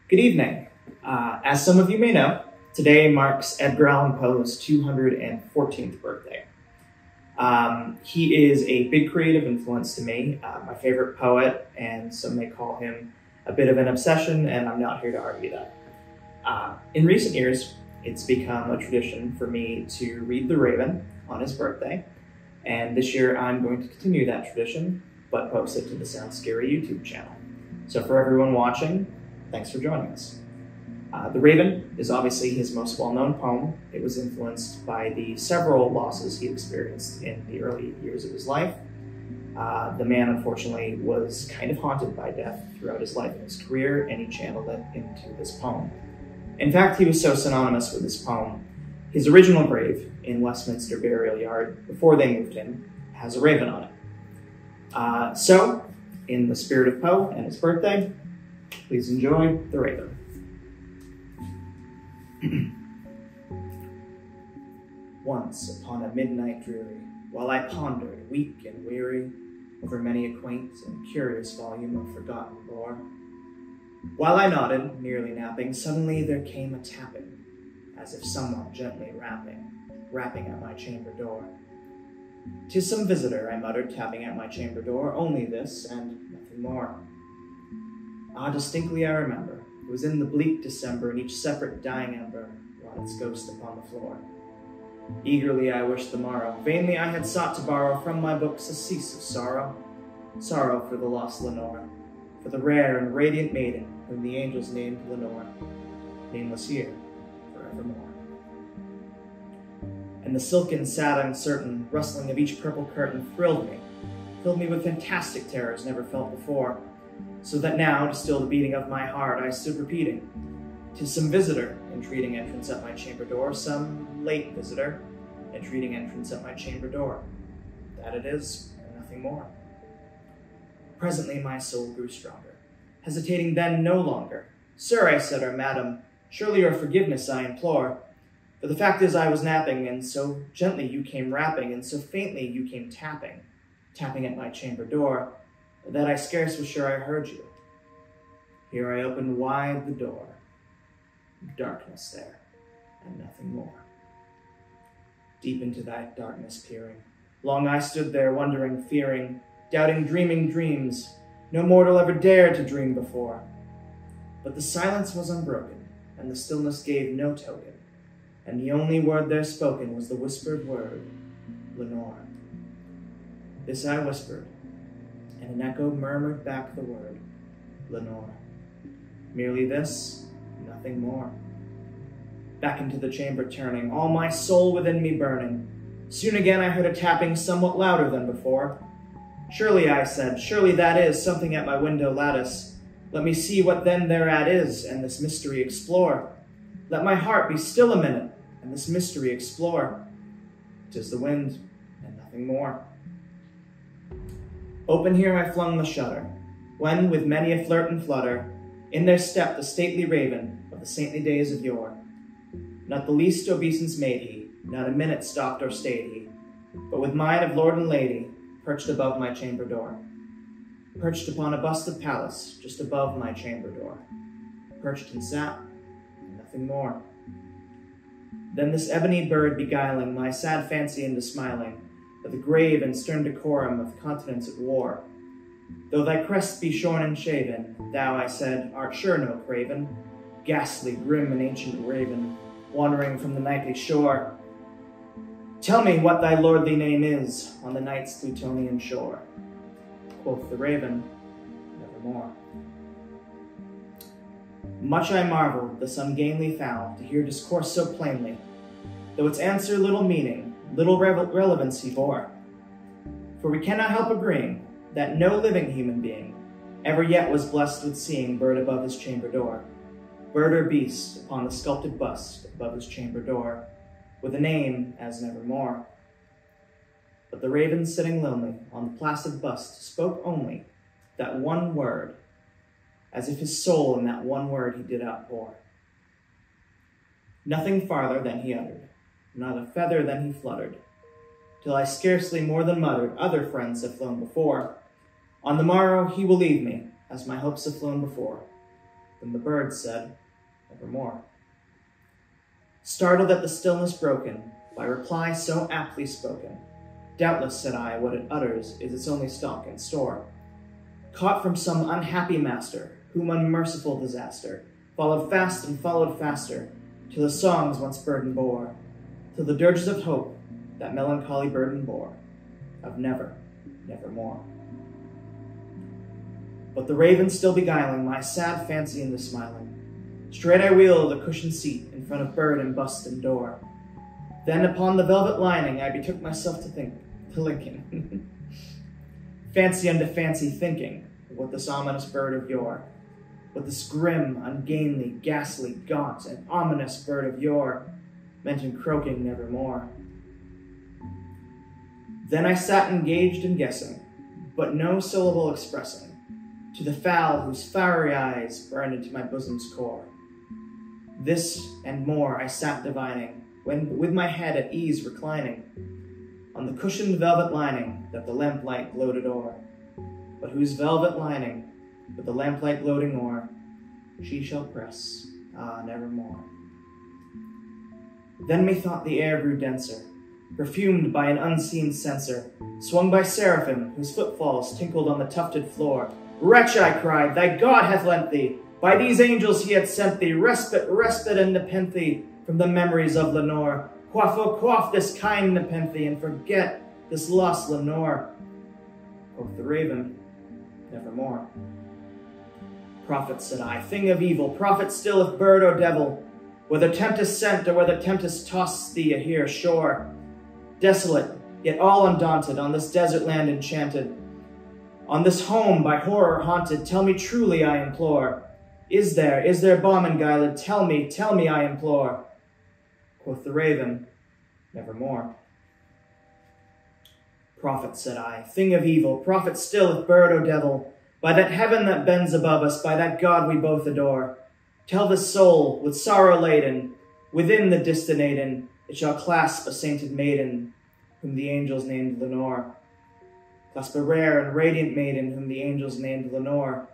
Good evening. As some of you may know, today marks Edgar Allan Poe's 214th birthday. He is a big creative influence to me, my favorite poet, and some may call him a bit of an obsession, and I'm not here to argue that. In recent years, it's become a tradition for me to read The Raven on his birthday, and this year I'm going to continue that tradition, but post it to the Sound Scary YouTube channel. So for everyone watching, thanks for joining us. The Raven is obviously his most well-known poem. It was influenced by the several losses he experienced in the early years of his life. The man, unfortunately, was kind of haunted by death throughout his life and his career, and he channeled it into this poem. In fact, he was so synonymous with this poem, his original grave in Westminster Burial Yard, before they moved him, has a raven on it. So, in the spirit of Poe and his birthday, please enjoy The Raven. Once upon a midnight dreary, while I pondered, weak and weary, over many a quaint and curious volume of forgotten lore, while I nodded, nearly napping, suddenly there came a tapping, as if someone gently rapping at my chamber door. "'Tis some visitor," I muttered, tapping at my chamber door, "only this, and nothing more." Ah, distinctly I remember, it was in the bleak December, and each separate dying ember wrought its ghost upon the floor. Eagerly I wished the morrow, vainly I had sought to borrow from my books a cease of sorrow, sorrow for the lost Lenore, for the rare and radiant maiden whom the angels named Lenore, nameless here forevermore. And the silken, sad, uncertain rustling of each purple curtain filled me with fantastic terrors never felt before, so that now, to still the beating of my heart, I stood repeating, "'Tis some visitor entreating entrance at my chamber door, some late visitor entreating entrance at my chamber door. That it is, and nothing more." Presently my soul grew stronger, hesitating then no longer. "Sir," I said, "or madam, surely your forgiveness I implore. For the fact is I was napping, and so gently you came rapping, and so faintly you came tapping at my chamber door, that I scarce was sure I heard you. Here I opened wide the door. Darkness there, and nothing more. Deep into that darkness peering, long I stood there, wondering, fearing, doubting, dreaming dreams no mortal ever dared to dream before. But the silence was unbroken, and the stillness gave no token, and the only word there spoken was the whispered word, Lenore. This I whispered, and an echo murmured back the word, Lenore. Merely this, nothing more. Back into the chamber turning, all my soul within me burning. Soon again I heard a tapping somewhat louder than before. "Surely," I said, "surely that is something at my window lattice. Let me see what then thereat is, and this mystery explore. Let my heart be still a minute, and this mystery explore. 'Tis the wind, and nothing more." Open here I flung the shutter, when, with many a flirt and flutter, in there stepped the stately raven of the saintly days of yore. Not the least obeisance made he, not a minute stopped or stayed he, but with mine of lord and lady, perched above my chamber door. Perched upon a bust of Pallas, just above my chamber door. Perched and sat, and nothing more. Then this ebony bird beguiling my sad fancy into smiling, of the grave and stern decorum of continents at war. "Though thy crest be shorn and shaven, thou," I said, "art sure no craven, ghastly, grim, and ancient raven, wandering from the nightly shore. Tell me what thy lordly name is on the night's Plutonian shore." Quoth the raven, "Nevermore." Much I marveled, thus ungainly found, to hear discourse so plainly, though its answer little meaning, little relevancy bore. For we cannot help agreeing that no living human being ever yet was blessed with seeing bird above his chamber door, bird or beast upon the sculpted bust above his chamber door, with a name as nevermore. But the raven sitting lonely on the placid bust spoke only that one word, as if his soul in that one word he did outpour. Nothing farther than he uttered, not a feather than he fluttered, till I scarcely more than muttered, "Other friends have flown before. On the morrow he will leave me, as my hopes have flown before. whom the bird said, nevermore. Startled at the stillness broken by reply so aptly spoken, doubtless, said I, what it utters is its only stock and store. Caught from some unhappy master, whom unmerciful disaster followed fast and followed faster, till the songs once burden bore, till the dirges of hope that melancholy burden bore, of never, nevermore. But the raven still beguiling my sad fancy into smiling, straight I wheeled a cushioned seat in front of bird and bust and door. Then upon the velvet lining I betook myself to linking. Fancy unto fancy thinking of what this ominous bird of yore, what this grim, ungainly, ghastly, gaunt, and ominous bird of yore meant in croaking nevermore. Then I sat engaged in guessing, but no syllable expressing, to the fowl whose fiery eyes burned into my bosom's core. This and more I sat divining, when with my head at ease reclining on the cushioned velvet lining that the lamplight gloated o'er, but whose velvet lining, with the lamplight gloating o'er, she shall press, nevermore. Then methought the air grew denser, perfumed by an unseen censer, swung by seraphim whose footfalls tinkled on the tufted floor. Wretch, I cried, thy God hath lent thee, by these angels he hath sent thee, respite, respite and nepenthe from the memories of Lenore. Quaff, oh quaff this kind nepenthe, and forget this lost Lenore. Quoth the raven, nevermore. Prophet, said I, thing of evil, prophet still if bird or devil, whether tempest sent or whether tempest tossed thee here ashore. Desolate, yet all undaunted, on this desert land enchanted, on this home by horror haunted, tell me truly, I implore. Is there balm in Gilead? Tell me, I implore. Quoth the raven, nevermore. Prophet, said I, thing of evil, prophet still if bird or devil, by that heaven that bends above us, by that God we both adore, tell this soul, with sorrow laden, within the distant Aidenn, it shall clasp a sainted maiden, whom the angels named Lenore. Clasp a rare and radiant maiden, whom the angels named Lenore.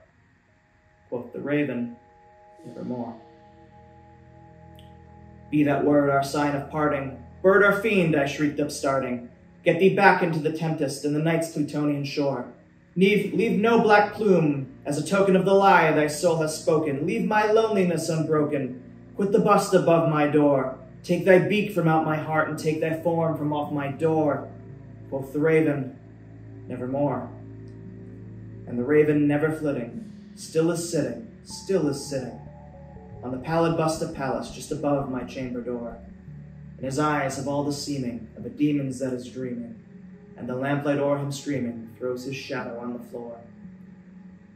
Quoth the raven, nevermore. Be that word our sign of parting, bird or fiend, I shrieked upstarting, get thee back into the tempest and the night's Plutonian shore. Leave no black plume as a token of the lie thy soul has spoken. Leave my loneliness unbroken. Quit the bust above my door. Take thy beak from out my heart and take thy form from off my door. Quoth the raven, nevermore. And the raven, never flitting, still is sitting, on the pallid bust of Pallas just above my chamber door. And his eyes have all the seeming of a demon's that is dreaming, and the lamplight o'er him streaming throws his shadow on the floor.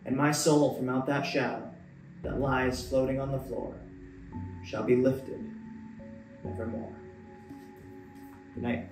And my soul from out that shadow that lies floating on the floor shall be lifted nevermore. Good night.